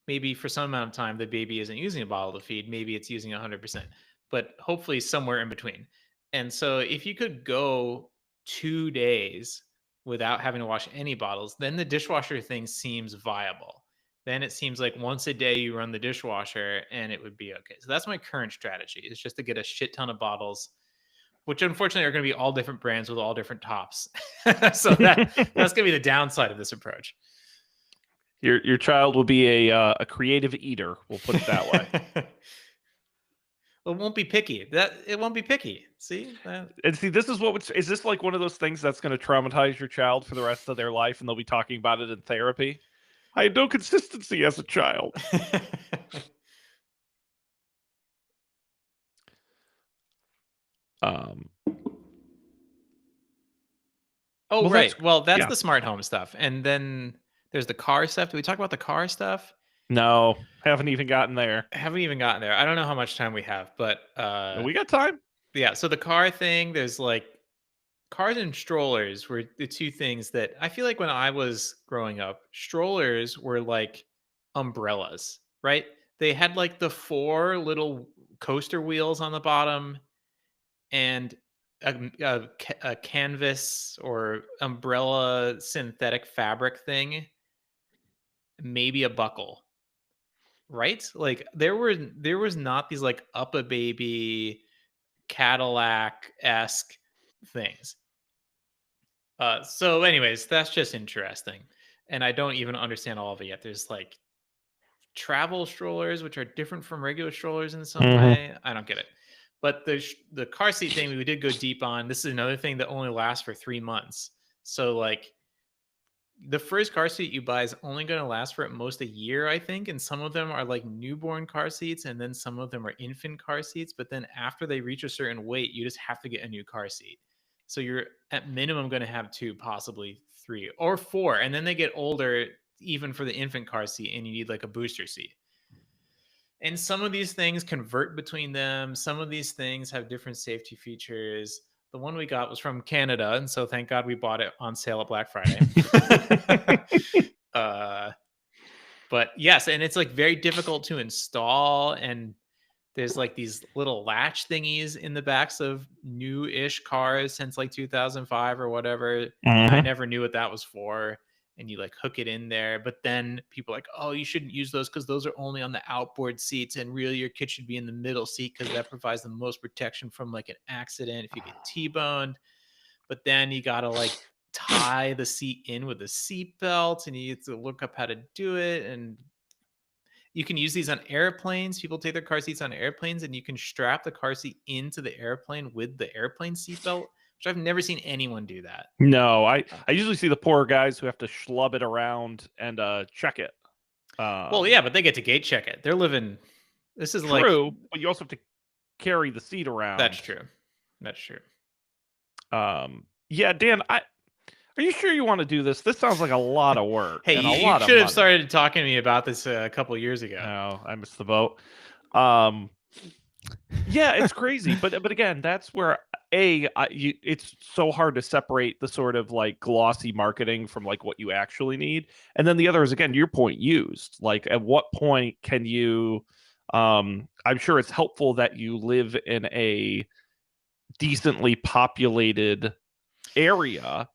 maybe for some amount of time, the baby isn't using a bottle to feed. Maybe it's using 100%, but hopefully somewhere in between. And so if you could go 2 days without having to wash any bottles, then the dishwasher thing seems viable. Then it seems like once a day you run the dishwasher and it would be okay. So that's my current strategy, is just to get a shit ton of bottles, which unfortunately are going to be all different brands with all different tops. So that's going to be the downside of this approach. Your child will be a creative eater. We'll put it that way. Well, it won't be picky. It won't be picky. See? And see, this is is this like one of those things that's going to traumatize your child for the rest of their life, and they'll be talking about it in therapy? I had no consistency as a child. Oh, well, right. Well, that's the smart home stuff. And then there's the car stuff. Did we talk about the car stuff? No, haven't even gotten there. I don't know how much time we have, but we got time. Yeah. So the car thing, there's like cars and strollers were the two things that I feel like when I was growing up, strollers were like umbrellas, right? They had like the 4 little coaster wheels on the bottom and a canvas or umbrella synthetic fabric thing, maybe a buckle, right? Like there was not these like Up-A-Baby Cadillac-esque things. So anyways, that's just interesting. And I don't even understand all of it yet. There's like travel strollers, which are different from regular strollers in some way. I don't get it. But the car seat thing we did go deep on. This is another thing that only lasts for 3 months. So like the first car seat you buy is only going to last for at most a year, I think. And some of them are like newborn car seats, and then some of them are infant car seats. But then after they reach a certain weight, you just have to get a new car seat. So you're at minimum going to have 2, possibly 3 or 4. And then they get older, even for the infant car seat, and you need like a booster seat. And some of these things convert between them. Some of these things have different safety features. The one we got was from Canada, and so thank God we bought it on sale at Black Friday. But yes, and it's like very difficult to install, and there's like these little latch thingies in the backs of new-ish cars since like 2005 or whatever. And I never knew what that was for. And you like hook it in there, but then people are like, oh, you shouldn't use those because those are only on the outboard seats, and really your kid should be in the middle seat because that provides the most protection from like an accident if you get T-boned. But then you gotta like tie the seat in with a seat belt, and you have to look up how to do it. And you can use these on airplanes. People take their car seats on airplanes, and you can strap the car seat into the airplane with the airplane seat belt, which I've never seen anyone do that. No, I usually see the poor guys who have to schlub it around and check it. Well, yeah, but they get to gate check it. They're living. This is true, but you also have to carry the seat around. That's true. That's true. Yeah, Dan, are you sure you want to do this? This sounds like a lot of work. Hey, you should have started talking to me about this a couple of years ago. No, I missed the boat. Yeah, it's crazy, but again, that's where it's so hard to separate the sort of like glossy marketing from like what you actually need, and then the other is, again, your point used. Like, at what point can you? I'm sure it's helpful that you live in a decently populated area.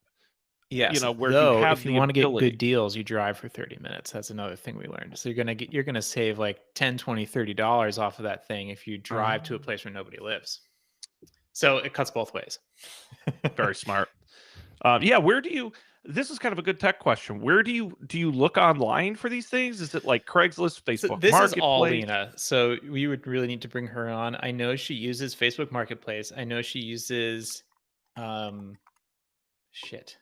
Yes, where though, you have if you want to get good deals, you drive for 30 minutes. That's another thing we learned. So you're gonna save like $10, $20, $30 off of that thing if you drive to a place where nobody lives. So it cuts both ways. Very smart. Yeah, this is kind of a good tech question. Where do you look online for these things? Is it like Craigslist, Facebook So this Marketplace? is all Lena. So we would really need to bring her on. I know she uses Facebook Marketplace. I know she uses shit.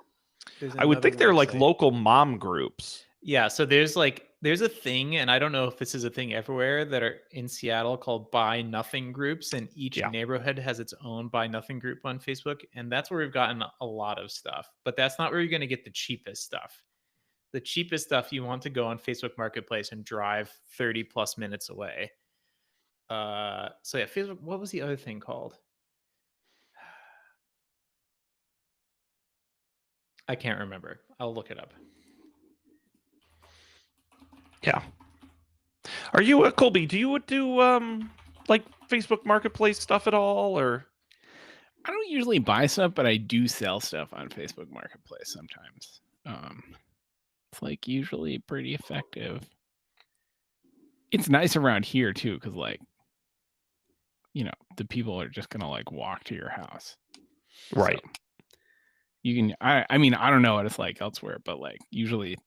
I would think they're like local mom groups. Yeah, so there's a thing, and I don't know if this is a thing everywhere, that are in Seattle called Buy Nothing groups, and each neighborhood has its own Buy Nothing group on Facebook, and that's where we've gotten a lot of stuff. But that's not where you're going to get the cheapest stuff. The cheapest stuff, you want to go on Facebook Marketplace and drive 30 plus minutes away. So yeah, Facebook. What was the other thing called? I can't remember. I'll look it up. Yeah. Are you Colby? Do you do like Facebook Marketplace stuff at all, or? I don't usually buy stuff, but I do sell stuff on Facebook Marketplace sometimes. It's like usually pretty effective. It's nice around here too, because like, the people are just gonna like walk to your house, right? So you can. I mean, I don't know what it's like elsewhere, but like usually,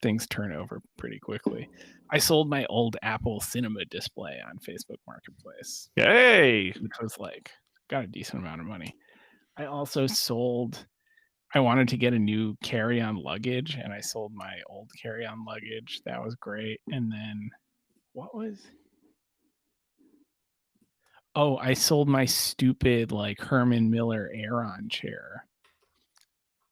things turn over pretty quickly. I sold my old Apple Cinema display on Facebook Marketplace. Yay! Which was like, got a decent amount of money. I also I wanted to get a new carry-on luggage, and I sold my old carry-on luggage. That was great. And then I sold my stupid like Herman Miller Aeron chair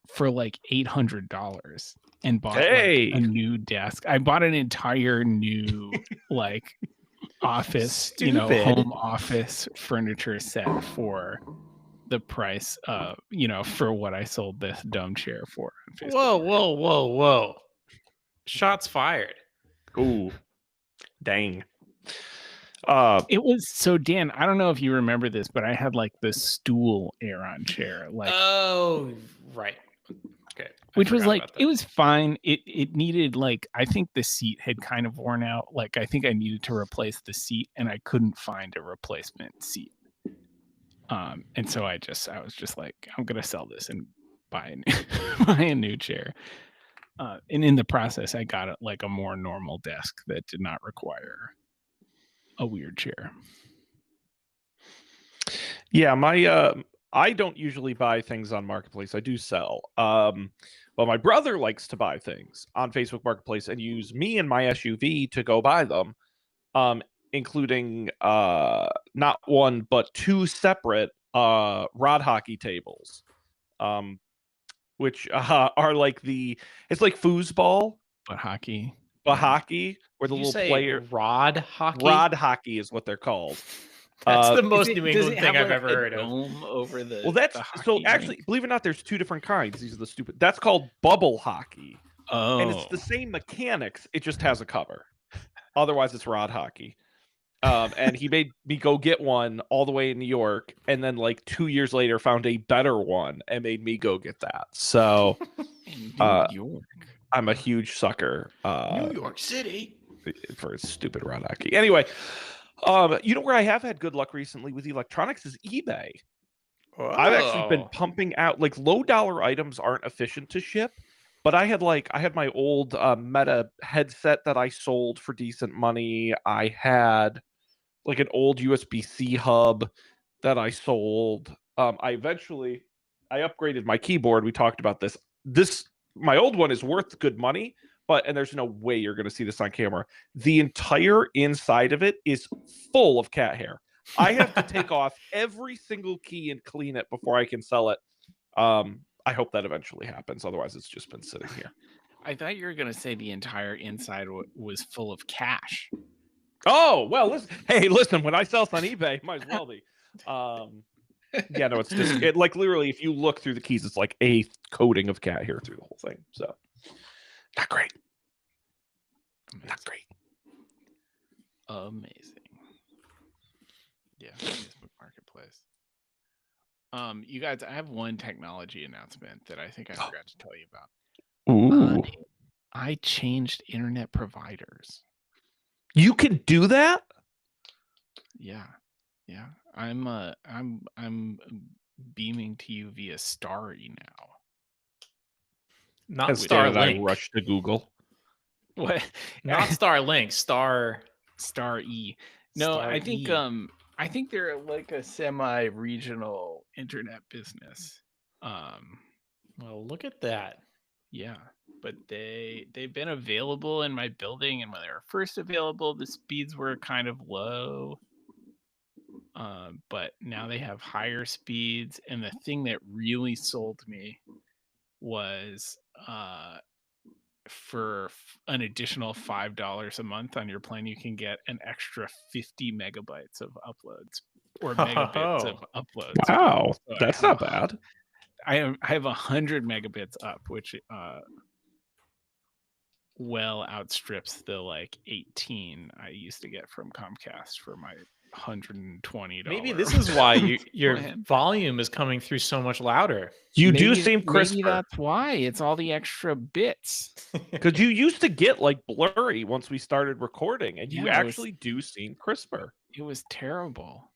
for like $800 and bought like, a new desk. I bought an entire new like office, home office furniture set for the price of, for what I sold this dumb chair for. Whoa. Shots fired. Ooh. Dang. It was so, Dan, I don't know if you remember this, but I had like the stool Aeron chair. Like, oh, right. Okay. Which was like, it was fine. It needed like, I think the seat had kind of worn out. Like, I think I needed to replace the seat, and I couldn't find a replacement seat. And so I was just like, I'm going to sell this and buy a new chair. And in the process, I got like a more normal desk that did not require a weird chair. Yeah, my I don't usually buy things on Marketplace. I do sell. But my brother likes to buy things on Facebook Marketplace and use me and my SUV to go buy them. Including not one but two separate rod hockey tables. Which are like it's like foosball, But hockey. but Yeah. hockey, where the Did you little say player rod hockey? rod hockey is what they're called. That's the Does most Does New it England thing have, I've like, ever a heard of. dome over the Well, that's the so hockey actually, rink? believe it or not, there's two different kinds. These are the stupid. That's called bubble hockey, and it's Oh, the same mechanics. It just has a cover. Otherwise, it's rod hockey. And he made me go get one all the way in New York, and then like 2 years later found a better one and made me go get that. So in uh, New York. I'm a huge sucker New York City. for stupid rod hockey. Anyway, you know where I have had good luck recently with electronics is eBay. I've actually been Oh. pumping out like low dollar items aren't efficient to ship, but I had my old Meta headset that I sold for decent money. I had like an old USB-C hub that I sold. I upgraded my keyboard. We talked about this. My old one is worth good money, and there's no way you're going to see this on camera. The entire inside of it is full of cat hair. I have to take off every single key and clean it before I can sell it. I hope that eventually happens. Otherwise, it's just been sitting here. I thought you were going to say the entire inside was full of cash. Oh, well, listen, when I sell this on eBay, might as well be. Yeah, no, it's just like literally if you look through the keys, it's like a coating of cat hair through the whole thing. So not great. Not great. Amazing. Yeah, Facebook Marketplace. You guys, I have one technology announcement that I think I forgot to tell you about. Ooh. I changed internet providers. You can do that? Yeah. I'm beaming to you via Starry now. Not I Starlink. rushed to Google. What? Not Starlink. Star E. No, Star I think E. I think they're like a semi-regional internet business. Well, look at that. Yeah, but they've been available in my building, and when they were first available, the speeds were kind of low. But now they have higher speeds, and the thing that really sold me was for an additional $5 a month on your plan, you can get an extra 50 megabytes of uploads or megabits of uploads. Wow, So that's not bad. I have 100 megabits up, which well outstrips the like 18 I used to get from Comcast for my $120. Maybe this is why your volume is coming through so much louder. You do seem crisper. Maybe that's why. It's all the extra bits. Because you used to get like blurry once we started recording, and you actually do seem crisper. It was terrible.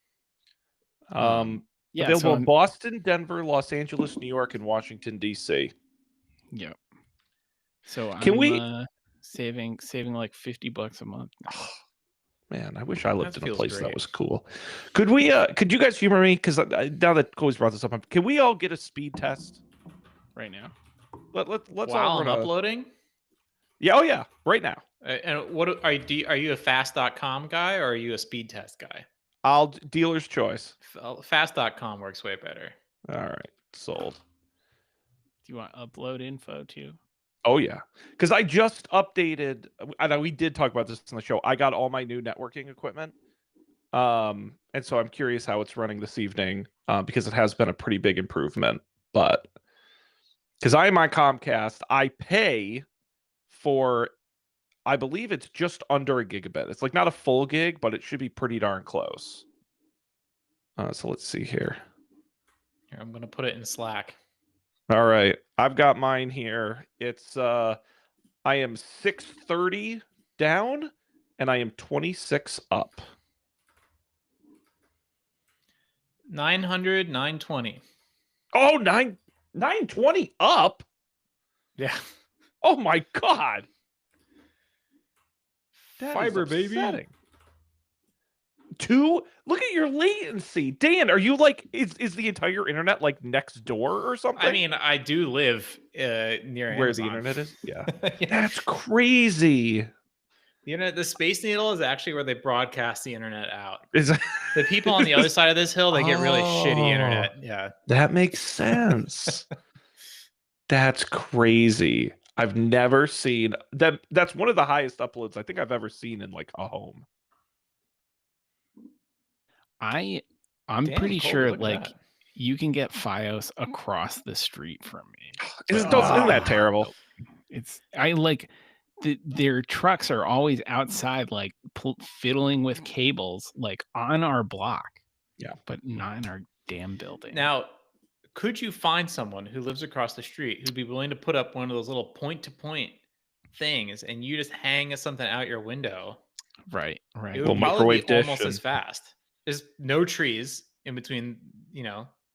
Available in Boston, Denver, Los Angeles, New York, and Washington, D.C. Yep. So can we saving like $50 a month now. Man, I wish I lived in a place that was cool. Could you guys humor me? Because now that Cole's brought this up, can we all get a speed test right now? Let's all run uploading. Yeah, oh yeah, right now. And what are you a fast.com guy or are you a speed test guy? I'll dealer's choice. Fast.com works way better. All right, sold. Do you want upload info too? Oh yeah, because I just updated. I know we did talk about this on the show. I got all my new networking equipment, and so I'm curious how it's running this evening, because it has been a pretty big improvement. But because I'm on Comcast, I pay for, I believe it's just under a gigabit. It's like not a full gig, but it should be pretty darn close. So let's see here. Here, I'm gonna put it in Slack. All right, I've got mine here. It's I am 630 down, and I am 26 up. 900, 920. Oh, 920 up. Yeah. Oh my God. That Fiber, baby. 2? Look at your latency. Dan, are you like, is the entire internet like next door or something? I mean, I do live near where Amazon. the internet is? Yeah. Yeah. That's crazy. The internet, the Space Needle is actually where they broadcast the internet out. Is The people on the other side of this hill, they get really shitty internet. Yeah. That makes sense. That's crazy. I've never seen that. That's one of the highest uploads I think I've ever seen in like a home. I'm Damn, pretty Colby, sure look at like that. you can get FiOS across the street from me. Isn't Oh. that terrible? It's I like their trucks are always outside, like fiddling with cables, like on our block. Yeah, but not in our damn building. Now, could you find someone who lives across the street who'd be willing to put up one of those little point-to-point things, and you just hang something out your window? Right. It Right. would Little probably microwave be dish almost as and- fast. There's no trees in between,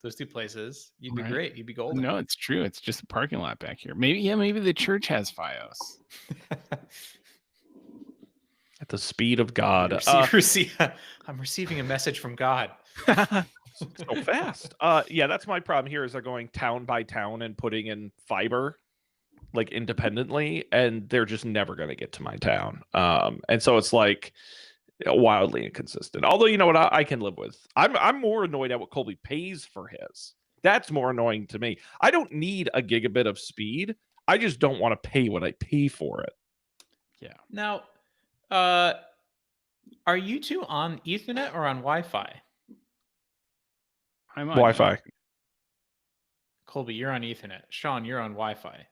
those two places. You'd be Right. great. You'd be golden. No, it's true. It's just a parking lot back here. Maybe the church has FiOS. At the speed of God. I'm receiving a message from God. So fast. Yeah, that's my problem here is they're going town by town and putting in fiber like independently, and they're just never going to get to my town. And so it's like wildly inconsistent. Although, you know what, I can live with. I'm more annoyed at what Colby pays for his. That's more annoying to me. I don't need a gigabit of speed. I just don't want to pay what I pay for it. Yeah. Now, are you two on Ethernet or on Wi-Fi? I'm on Wi-Fi. Colby, you're on Ethernet. Sean, you're on Wi-Fi.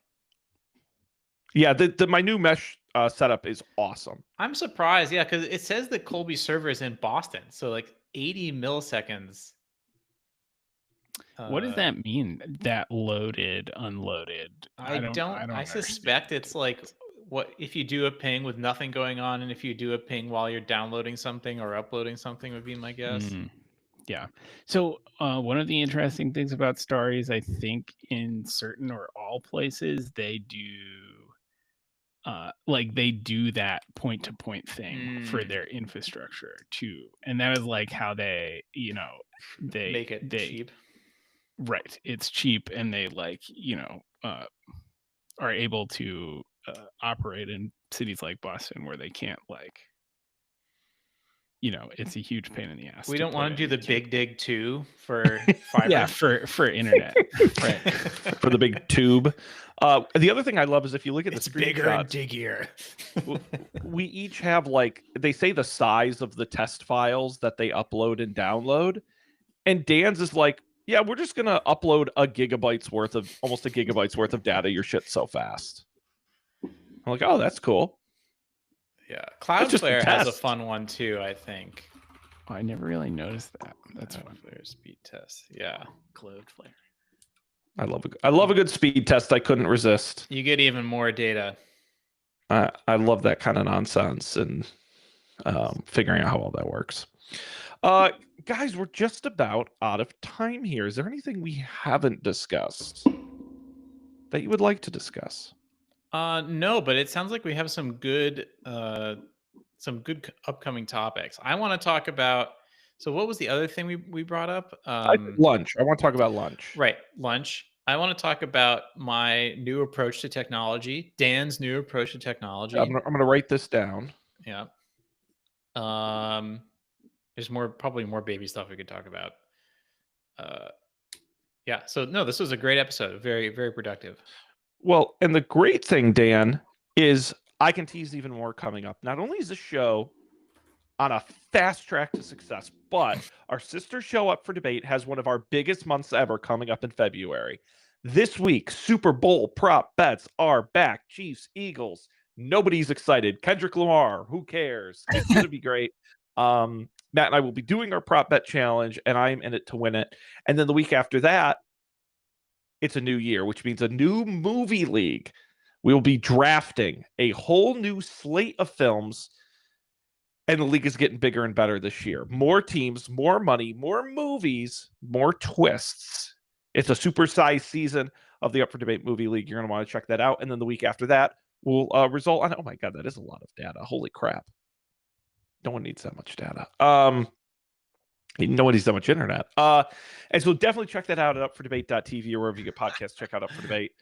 Yeah, my new mesh setup is awesome. I'm surprised, yeah, because it says that Colby's server is in Boston, so like 80 milliseconds. What does that mean? That loaded, unloaded? I suspect it's like what if you do a ping with nothing going on, and if you do a ping while you're downloading something or uploading something would be my guess. Yeah. So one of the interesting things about Star is I think in certain or all places they do they do that point-to-point thing for their infrastructure too, and that is like how they they make it cheap. Right, it's cheap, and they are able to operate in cities like Boston where they can't it's a huge pain in the ass. We don't want to do the big dig 2 for fiber. Yeah, for internet. Right. For the big tube. The other thing I love is if you look at the bigger and screenshots, diggier. we each have they say the size of the test files that they upload and download. And Dan's is like, yeah, we're just going to upload almost a gigabyte's worth of data. Your shit's so fast. I'm like, oh, that's cool. Yeah, just a Cloudflare has a test. fun one too, I think. I never really noticed that. That's fun. Cloudflare speed test. Yeah, Cloudflare. I love a good speed test. I couldn't resist. you get even more data. I love that kind of nonsense and figuring out how all that works. Guys, we're just about out of time here. Is there anything we haven't discussed that you would like to discuss? No, but it sounds like we have some good upcoming topics. I want to talk about. So, what was the other thing we brought up? Lunch. I want to talk about lunch. Right, lunch. I want to talk about my new approach to technology. Dan's new approach to technology. I'm gonna write this down. Yeah. There's probably more baby stuff we could talk about. Yeah. So no, this was a great episode. Very, very productive. Well, and the great thing, Dan, is I can tease even more coming up. Not only is the show on a fast track to success, but our sister show Up for Debate has one of our biggest months ever coming up in February. This week, Super Bowl prop bets are back. Chiefs, Eagles. Nobody's excited. Kendrick Lamar, who cares? It's going to be great. Matt and I will be doing our prop bet challenge, and I'm in it to win it. And then the week after that, it's a new year, which means a new movie league. We will be drafting a whole new slate of films, and the league is getting bigger and better this year. More teams, more money, more movies, more twists. It's a supersized season of the Up for Debate Movie League. You're going to want to check that out. And then the week after that will result on, oh my God, that is a lot of data. Holy crap. No one needs that much data. He didn't know what he's done much internet. And so definitely check that out at upfordebate.tv or wherever you get podcasts. Check out Up for Debate.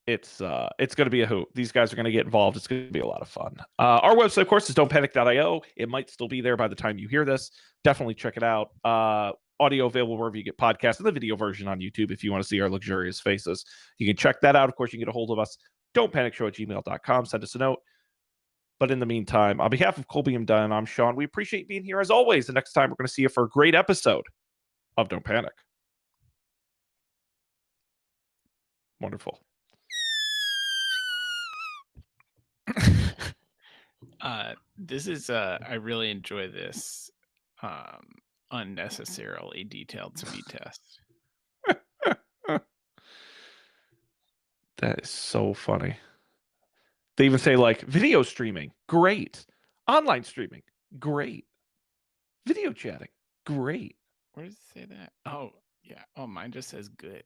It's going to be a hoot. These guys are going to get involved. It's going to be a lot of fun. Our website, of course, is don'tpanic.io. It might still be there by the time you hear this. Definitely check it out. Audio available wherever you get podcasts, and the video version on YouTube if you want to see our luxurious faces. You can check that out. Of course, you can get a hold of us. don'tpanicshow@gmail.com. Send us a note. But in the meantime, on behalf of Colby and Dunn, I'm Sean. We appreciate being here as always. The next time we're going to see you for a great episode of Don't Panic. Wonderful. This is I really enjoy this unnecessarily detailed speed test. That is so funny. They even say like video streaming, great. Online streaming, great. Video chatting, great. Where does it say that? Oh, yeah. Oh, mine just says good.